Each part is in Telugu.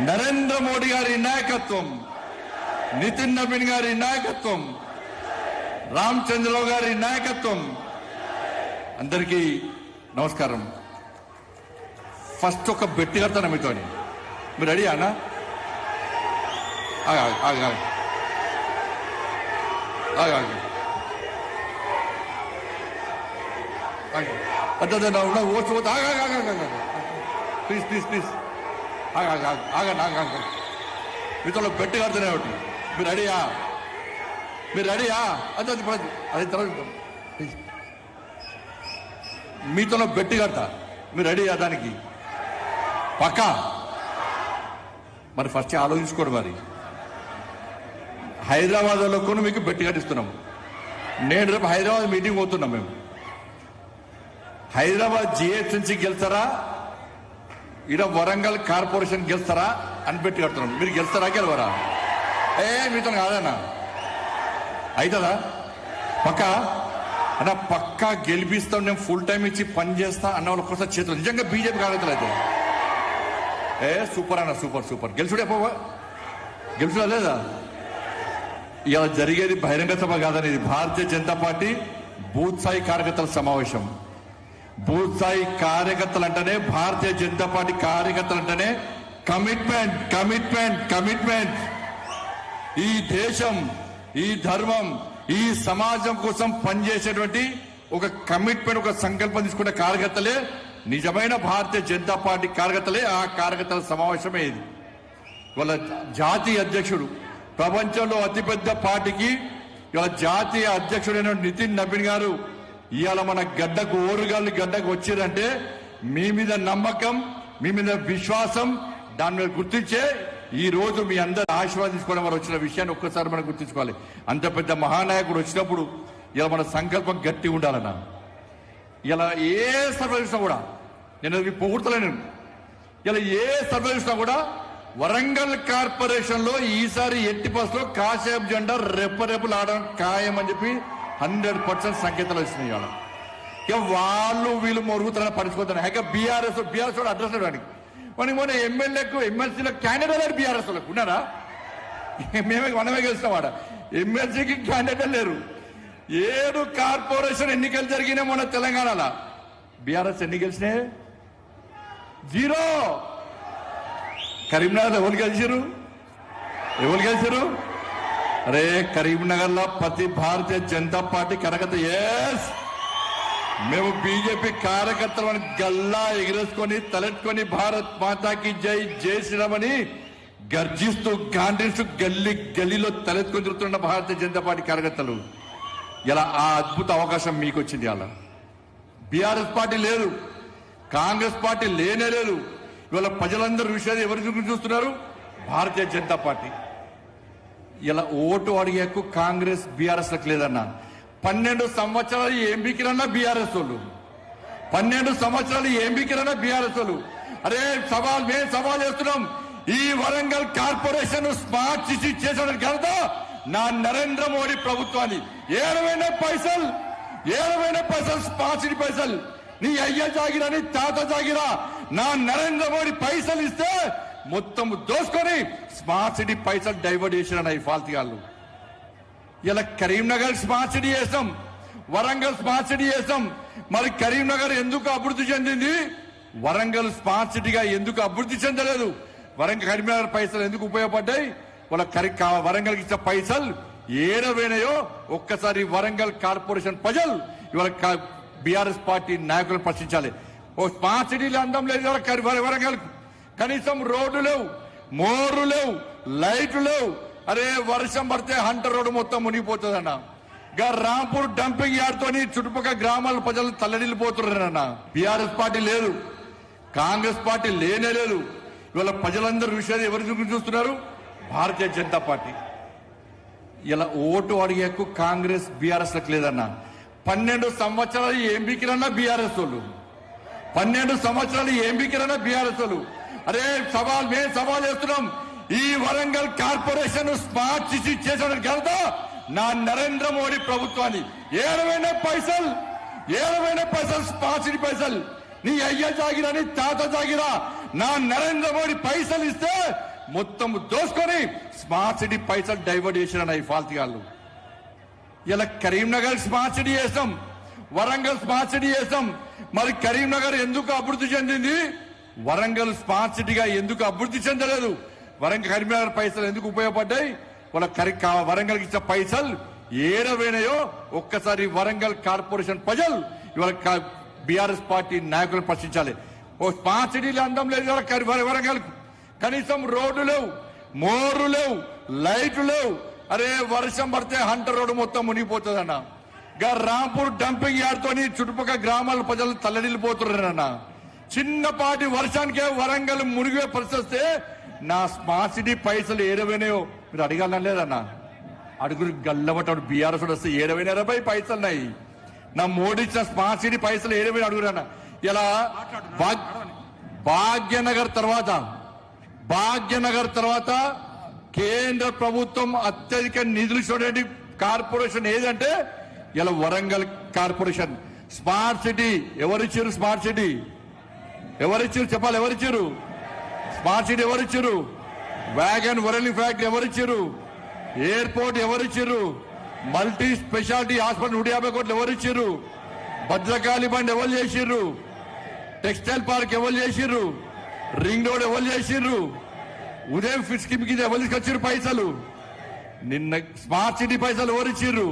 నరేంద్ర మోడీ గారి నాయకత్వం, నితిన్ నవీన్ గారి నాయకత్వం, రామచంద్రరావు గారి నాయకత్వం. అందరికీ నమస్కారం. ఫస్ట్ ఒక బెట్టి కడతాను మీతో. మీరు రెడీ అన్నా? ప్లీజ్ ప్లీజ్ ప్లీజ్ మీతో బెట్టి కడుతూనే ఒకటి. మీరు రెడీయా? మీరు రెడీయా? అదే అది తర్వాత మీతో బెట్టి కడతా. మీరు రెడీయా దానికి? పక్కా? మరి ఫస్ట్ ఆలోచించుకోండి. మరి హైదరాబాద్లో కూడా మీకు బెట్టి కట్టిస్తున్నాం. నేను రేపు హైదరాబాద్ మీటింగ్ పోతున్నాం. మేము హైదరాబాద్ జిహెచ్ఎంసీ గెలుస్తారా, ఇక్కడ వరంగల్ కార్పొరేషన్ గెలుస్తారా అని బెట్టి కడుతున్నాం. మీరు గెలుస్తారా గెలవరా? మీతో కాదన్నా. అవుతుందా? పక్కా అన్న? పక్కా గెలిపిస్తాం. నేను ఫుల్ టైం ఇచ్చి పని చేస్తా అన్న వాళ్ళు ఒక్కసారి చేతులు నిజంగా బీజేపీ కాగలుగుతారు. అయితే సూపర్ అన్న, సూపర్ సూపర్. గెలుచుడే గెలుచుడా లేదా? ఇలా జరిగేది బహిరంగ సభ కాదని, ఇది భారతీయ జనతా పార్టీ బూత్ స్థాయి కార్యకర్తల సమావేశం. బూత్ స్థాయి కార్యకర్తలు అంటేనే, భారతీయ జనతా పార్టీ కార్యకర్తలు అంటేనే కమిట్మెంట్ కమిట్మెంట్ కమిట్మెంట్. ఈ దేశం, ఈ ధర్మం, ఈ సమాజం కోసం పనిచేసేటువంటి ఒక కమిట్మెంట్, ఒక సంకల్పం తీసుకునే కార్యకర్తలే నిజమైన భారతీయ జనతా పార్టీ కార్యకర్తలే. ఆ కార్యకర్తల సమావేశమే ఇది. వాళ్ళ జాతీయ అధ్యక్షుడు, ప్రపంచంలో అతిపెద్ద పార్టీకి ఇవాళ జాతీయ అధ్యక్షుడైన నితిన్ నవీన్ గారు ఇవాళ మన గడ్డకు, ఓరుగాళ్ళు గడ్డకు వచ్చారంటే మీ మీద నమ్మకం, మీ మీద విశ్వాసం, దాని మీద గుర్తించే ఈ రోజు మీ అందరు ఆశీర్వాదం తీసుకోవడం వారు వచ్చిన విషయాన్ని ఒక్కసారి మనం గుర్తించుకోవాలి. అంత పెద్ద మహానాయకుడు వచ్చినప్పుడు ఇలా మన సంకల్పం గట్టి ఉండాలన్నా. ఇలా ఏ సర్వే చూసినా కూడా, నేను అది పొగుడతలేను, ఇలా ఏ సర్వే చూసినా కూడా వరంగల్ కార్పొరేషన్ లో ఈసారి ఎట్టి బస్సులో కాషాయం జెండా రెప్పరెప్పులు ఆడడం ఖాయం అని చెప్పి 100% సంకేతాలు వచ్చినాయి. ఇవాళ ఇక వాళ్ళు వీళ్ళు మొరుగుతారని పడుచుకోతారు. ఇక బీఆర్ఎస్ కూడా అడ్రస్ ఇవ్వడానికి మొన్న ఎమ్మెల్యేకు, ఎమ్మెల్సీలకు క్యాండిడేట్ లేరు. బీఆర్ఎస్ వాళ్ళకు ఉన్నారా? మనమే గెలుస్తాం. వాడ ఎమ్మెల్సీకి క్యాండిడేట్ లేరు. 7 కార్పొరేషన్ ఎన్నికలు జరిగినాయి మొన్న తెలంగాణలో. బీఆర్ఎస్ ఎన్ని గెలిచినాయి? 0. కరీంనగర్ ఎవరు గెలిచారు? ఎవరు గెలిచారు? అరే కరీంనగర్ లో ప్రతి భారతీయ జనతా పార్టీ కార్యకర్త ఎస్ మేము బీజేపీ కార్యకర్తలను గల్లా ఎగిరేసుకొని తలెట్టుకొని భారత్ మాతాకి జై జై శ్రీరామ్ అని గర్జిస్తూ గాండిస్తూ గల్లీ గల్లీలో తలెత్తుకొని తిరుగుతున్న భారతీయ జనతా పార్టీ కార్యకర్తలు. ఇలా ఆ అద్భుత అవకాశం మీకు వచ్చింది. అలా బీఆర్ఎస్ పార్టీ లేదు, కాంగ్రెస్ పార్టీ లేనే లేదు. ఇవాళ ప్రజలందరూ విషయాలు ఎవరి గురించి చూస్తున్నారు? భారతీయ జనతా పార్టీ. ఇలా ఓటు అడిగే హక్కు కాంగ్రెస్ బీఆర్ఎస్ లకు లేదన్నా. 12 సంవత్సరాలు ఏం బీకిరన్నా బీఆర్ఎస్ వాళ్ళు. 12 సంవత్సరాలు ఏం బీకిరన్నా బీఆర్ఎస్ వాళ్ళు. అరే మేము సవాల్ చేస్తున్నాం. ఈ వరంగల్ కార్పొరేషన్ స్మార్ట్ సిటీ చేసడానికి ఘనత నా నరేంద్ర మోడీ ప్రభుత్వాన్ని. 7 పైసలు స్మార్ట్ సిటీ పైసలు నీ అయ్య జాగిరా, నీ తాత జాగిరా. నా నరేంద్ర మోడీ పైసలు ఇస్తే మొత్తం దోసుకొని స్మార్ట్ సిటీ పైసలు డైవర్ట్ చేసిన ఈ ఫాల్తీగాళ్ళు. ఇలా కరీంనగర్ స్మార్ట్ సిటీ చేస్తాం, వరంగల్ స్మార్ట్ సిటీ చేస్తాం. మరి కరీంనగర్ ఎందుకు అభివృద్ధి చెందింది? వరంగల్ స్మార్ట్ సిటీగా ఎందుకు అభివృద్ధి చెందలేదు? కరీంనగర్ పైసలు ఎందుకు ఉపయోగపడ్డాయి? వాళ్ళ వరంగల్కి ఇచ్చిన పైసలు ఏడవేనాయో ఒక్కసారి వరంగల్ కార్పొరేషన్ ప్రజలు ఇవాళ బీఆర్ఎస్ పార్టీ నాయకులు ప్రశ్నించాలి. ఓ స్మార్ట్ సిటీలో అందం లేదు వరంగల్. కనీసం రోడ్లు లేవు, మోర్లు లేవు, లైట్లు లేవు. అరే వర్షం పడితే హంటర్ రోడ్డు మొత్తం మునిగిపోతుందన్న. రాంపూర్ డంపింగ్ యార్డ్తో చుట్టుపక్కల గ్రామాల ప్రజలు తల్లడిల్లిపోతున్నారన్న. బీఆర్ఎస్ పార్టీ లేదు, కాంగ్రెస్ పార్టీ లేనే లేదు. ఇవాళ ప్రజలందరూ విషయాలు ఎవరి గురించి చూస్తున్నారు? భారతీయ జనతా పార్టీ. ఇలా ఓటు అడిగే హక్కు కాంగ్రెస్ బీఆర్ఎస్ లకు లేదన్నా. 12 సంవత్సరాలు ఏం బీకిరన్నా బీఆర్ఎస్ వాళ్ళు. 12 సంవత్సరాలు ఏం బీకిరన్నా బీఆర్ఎస్ వాళ్ళు. అరే మేము సవాల్ చేస్తున్నాం. ఈ వరంగల్ కార్పొరేషన్ స్మార్ట్ సిటీ చేసడానికి ఘనత నా నరేంద్ర మోడీ ప్రభుత్వాన్ని. 7 పైసలు స్మార్ట్ సిటీ పైసలు నీ అయ్య జాగిరా, నీ తాత జాగిరా. నా నరేంద్ర మోడీ పైసలు ఇస్తే మొత్తం దోసుకొని స్మార్ట్ సిటీ పైసలు డైవర్ట్ చేసిన ఈ ఫాల్తీగాళ్ళు. ఇలా కరీంనగర్ స్మార్ట్ సిటీ చేస్తాం, వరంగల్ స్మార్ట్ సిటీ చేస్తాం. మరి కరీంనగర్ ఎందుకు అభివృద్ధి చెందింది? వరంగల్ స్మార్ట్ సిటీగా ఎందుకు అభివృద్ధి చెందలేదు? కరీంనగర్ పైసలు ఎందుకు ఉపయోగపడ్డాయి? వరంగల్కి ఇచ్చిన పైసలు ఏడవేనాయో ఒక్కసారి వరంగల్ కార్పొరేషన్ ప్రజలు ఇవాళ బీఆర్ఎస్ పార్టీ నాయకులను ప్రశ్నించాలి. ఓ స్మార్ట్ సిటీలో అందం లేదు వరంగల్, కనీసం రోడ్లు లేవు, మోర్లు లేవు, లైట్లు లేవు. అరే వర్షం పడితే హంటర్ రోడ్డు మొత్తం మునిగిపోతుందన్న. రాంపూర్ డంపింగ్ యార్డ్ తోని చుట్టుపక్కల గ్రామాల ప్రజలు తల్లడిల్లిపోతున్నారన్న. చిన్నపాటి వర్షానికే వరంగల్ మునిగే పరిస్థితి. నా స్మార్ట్ సిటీ పైసలు ఏడవైనాయో మీరు అడగాలని లేదన్న. అడుగురు గల్లబట్టాడు బీఆర్ఎస్ వస్తే 7,000 పైసలు ఉన్నాయి. నా మోడీ ఇచ్చిన స్మార్ట్ సిటీ పైసలు 7,000 అడుగురన్న. ఇలా భాగ్యనగర్ తర్వాత కేంద్ర ప్రభుత్వం అత్యధిక నిధులు ఇచ్చినటువంటి కార్పొరేషన్ ఏదంటే ఇలా వరంగల్ కార్పొరేషన్. స్మార్ట్ సిటీ ఎవరిచ్చారు? స్మార్ట్ సిటీ ఎవరిచ్చారు చెప్పాలి? ఎవరిచ్చారు స్మార్ట్ సిటీ? ఎవరిచ్చారు? వ్యాగన్ వరల్డ్ ఫ్యాక్టరీ ఎవరిచ్చారు? ఎయిర్పోర్ట్ ఎవరిచ్చారు? మల్టీ స్పెషాలిటీ హాస్పిటల్ 150 కోట్లు ఎవరిచ్చారు? భద్రకాళి బండ్ ఎవరు చేసిర్రు? టెక్స్టైల్ పార్క్ ఎవరు చేసిర్రు? రింగ్ రోడ్ ఎవరు చేసిర్రు? ఉదయం ఫిట్ స్కీమ్ కింద ఎవరు తీసుకొచ్చారు పైసలు? నిన్న స్మార్ట్ సిటీ పైసలు ఎవరిచ్చిర్రు?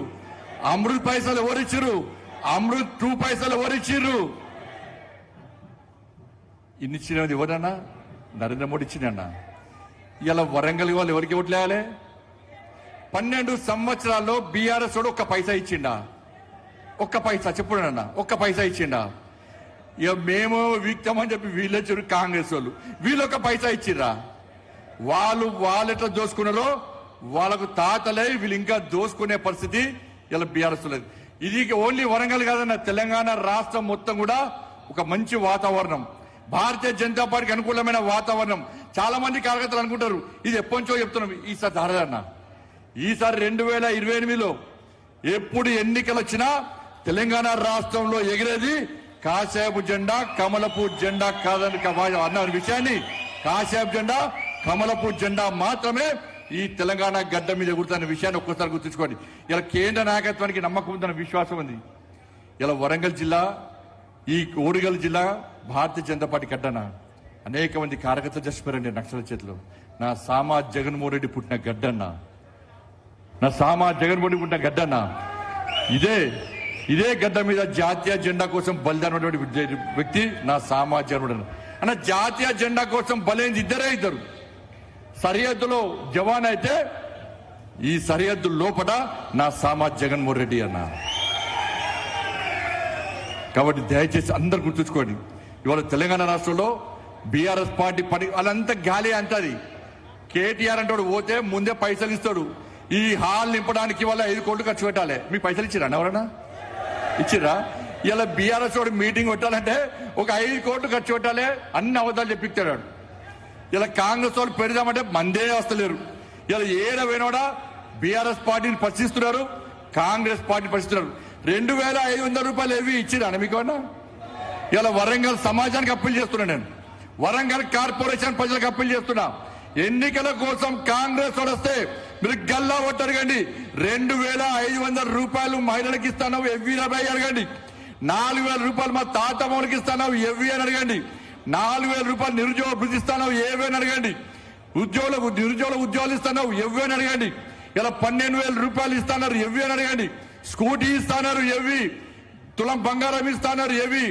అమృత్ పైసలు ఎవరిచ్చిర్రు? అమృత్ 2 పైసలు ఎవరిచ్చిర్రు? ఇన్నిచ్చినది ఎవరన్నా? నరేంద్ర మోడీ ఇచ్చినన్నా. ఇలా వరంగల్ వాళ్ళు ఎవరికి ఓట్లేయాలి? 12 సంవత్సరాల్లో బీఆర్ఎస్ వాడు ఒక్క పైసా ఇచ్చిండా? ఒక్క పైసా చెప్పుడన్నా? ఒక్క పైసా ఇచ్చిండా? ఇక మేము వీక్తామని చెప్పి వీళ్ళు వచ్చారు కాంగ్రెస్ వాళ్ళు. వీళ్ళు ఒక పైసా ఇచ్చిర్రా? వాళ్ళు ఎట్లా దోసుకున్నారో వాళ్ళకు తాతలే వీళ్ళు ఇంకా దోసుకునే పరిస్థితి ఇలా బీఆర్ఎస్ లేదు. ఇది ఓన్లీ వరంగల్ కాదన్న, తెలంగాణ రాష్ట్రం మొత్తం కూడా ఒక మంచి వాతావరణం, భారతీయ జనతా పార్టీకి అనుకూలమైన వాతావరణం. చాలా మంది కార్యకర్తలు అనుకుంటారు ఇది ఎప్పటించో చెప్తున్నాం. ఈసారి ధారదన్న, ఈసారి 2028లో ఎప్పుడు ఎన్నికలు వచ్చినా తెలంగాణ రాష్ట్రంలో ఎగిరేది కాషాయపు జెండా, కమలపు జెండా కాదని అన్న విషయాన్ని, కాషాయపు జెండా, కమలపు జెండా మాత్రమే ఈ తెలంగాణ గడ్డ మీద ఎగురుతున్న విషయాన్ని ఒక్కసారి గుర్తుంచుకోండి. ఇలా కేంద్ర నాయకత్వానికి నమ్మకం ఉందన్న విశ్వాసం ఉంది. ఇలా వరంగల్ జిల్లా, ఈ ఓరుగల్ జిల్లా భారతీయ జనతా పార్టీ గడ్డన అనేక మంది కార్యకర్తలు చచ్చిపోయారండి నక్సల చేతిలో. నా సామా జగన్మోహన్ రెడ్డి పుట్టిన గడ్డన్న, నా సామా జగన్మోహన్ రెడ్డి పుట్టిన గడ్డన్న. ఇదే గడ్డ మీద జాతీయ జెండా కోసం బలిదానటువంటి వ్యక్తి నా సామా జగన్మోహన్ అన్న. జాతీయ జెండా కోసం బలైంది ఇద్దరు. సరిహద్దులో జవాన్ అయితే ఈ సరిహద్దు లోపల నా సామా జగన్మోహన్ రెడ్డి అన్న. కాబట్టి దయచేసి అందరు గుర్తుంచుకోండి. ఇవాళ తెలంగాణ రాష్ట్రంలో బీఆర్ఎస్ పార్టీ వాళ్ళంతా గాలి అంటది. కేటీఆర్ అంటే పోతే ముందే పైసలు ఇస్తాడు. ఈ హాల్ నింపడానికి వాళ్ళ 5 కోట్లు ఖర్చు పెట్టాలి. మీకు పైసలు ఇచ్చిరా? ఎవరన్నా ఇచ్చిరా? ఇలా బీఆర్ఎస్ వాడు మీటింగ్ పెట్టాలంటే ఒక 5 కోట్లు ఖర్చు పెట్టాలి. అన్ని అబద్ధాలు చెప్పిస్తాడు. ఇలా కాంగ్రెస్ వాళ్ళు పెడదామంటే మందే వస్తలేరు. ఇలా ఏడవేనోడా బీఆర్ఎస్ పార్టీని ప్రశ్నిస్తున్నారు, కాంగ్రెస్ పార్టీని ప్రశ్నిస్తున్నారు. 2,500 రూపాయలు ఏవి ఇచ్చిరా మీకన్నా? ఇలా వరంగల్ సమాజానికి అప్పీల్ చేస్తున్నా, నేను వరంగల్ కార్పొరేషన్ ప్రజలకు అప్పీల్ చేస్తున్నా. ఎన్నికల కోసం కాంగ్రెస్ వాడు వస్తే మీరు గల్లా ఒట్టి అడగండి. 2,500 రూపాయలు మహిళలకు ఇస్తాను ఎవ్వి అడగండి. 4,000 రూపాయలు మా తాత మౌనికి ఇస్తాను ఎవ్వి అని అడగండి. 4,000 రూపాయలు నిరుద్యోగ వృద్ధి ఇస్తాను ఏవని అడగండి. నిరుద్యోగ ఉద్యోగాలు ఇస్తాను ఎవ్వి అని అడగండి. ఇలా 12,000 రూపాయలు ఇస్తాన్నారు ఎవ్వి అని అడగండి. స్కూటీ ఇస్తాన్నారు ఎవ్వి, తులం బంగారం ఇస్తాన్నారు ఎవి,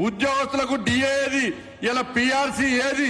ఉద్యోగస్తులకు డిఏ ఏది, ఇలా పిఆర్సీ ఏది,